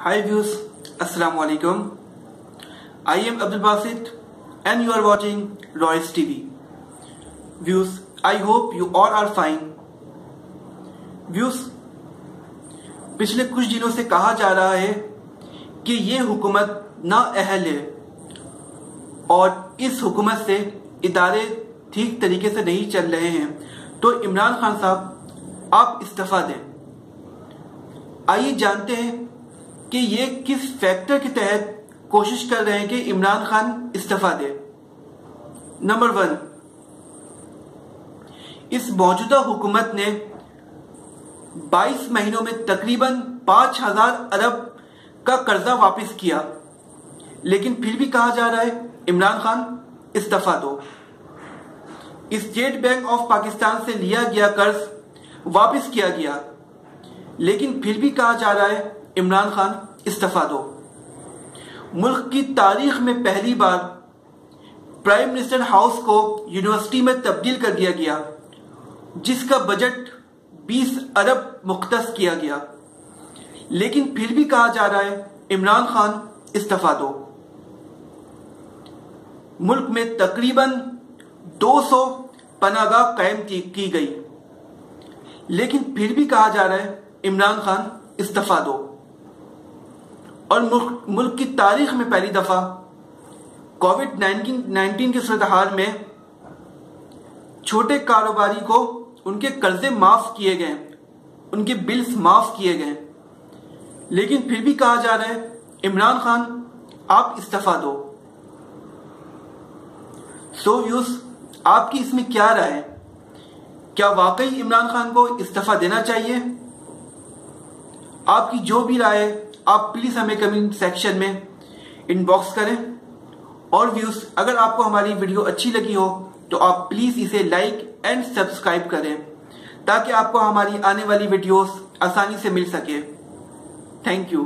Hi viewers, Assalamu alaikum. I am Abdul Basit and you are watching Royce TV. Viewers, I hope you all are fine. Viewers, पिछले कुछ दिनों से कहा जा रहा है कि ये हुकूमत नाअहल है और इस हुकूमत से इदारे ठीक तरीके से नहीं चल रहे हैं, तो इमरान खान साहब आप इस्तीफा दें। आइए जानते हैं कि ये किस फैक्टर के तहत कोशिश कर रहे हैं कि इमरान खान इस्तीफा दे। नंबर 1, इस मौजूदा हुकूमत ने 22 महीनों में तकरीबन 5000 अरब का कर्जा वापस किया, लेकिन फिर भी कहा जा रहा है इमरान खान इस्तीफा दो। स्टेट बैंक ऑफ पाकिस्तान से लिया गया कर्ज वापस किया गया, लेकिन फिर भी कहा जा रहा है इमरान खान इस्तीफा दो। मुल्क की तारीख में पहली बार प्राइम मिनिस्टर हाउस को यूनिवर्सिटी में तब्दील कर दिया गया, जिसका बजट 20 अरब मुख्तस किया गया, लेकिन फिर भी कहा जा रहा है इमरान खान इस्तीफा दो। मुल्क में तकरीबन 200 पनाहगाह कायम की गई, लेकिन फिर भी कहा जा रहा है इमरान खान इस्तीफा दो। और मुल्क की तारीख में पहली दफा कोविड-19 के सूरत-ए-हाल में छोटे कारोबारी को उनके कर्जे माफ किए गए, उनके बिल्स माफ किए गए, लेकिन फिर भी कहा जा रहा है इमरान खान आप इस्तीफा दो। सो व्यूअर्स, आपकी इसमें क्या राय है? क्या वाकई इमरान खान को इस्तीफा देना चाहिए? आपकी जो भी राय है आप प्लीज हमें कमेंट सेक्शन में इनबॉक्स करें। और व्यूअर्स, अगर आपको हमारी वीडियो अच्छी लगी हो तो आप प्लीज इसे लाइक एंड सब्सक्राइब करें, ताकि आपको हमारी आने वाली वीडियोस आसानी से मिल सके। Thank you.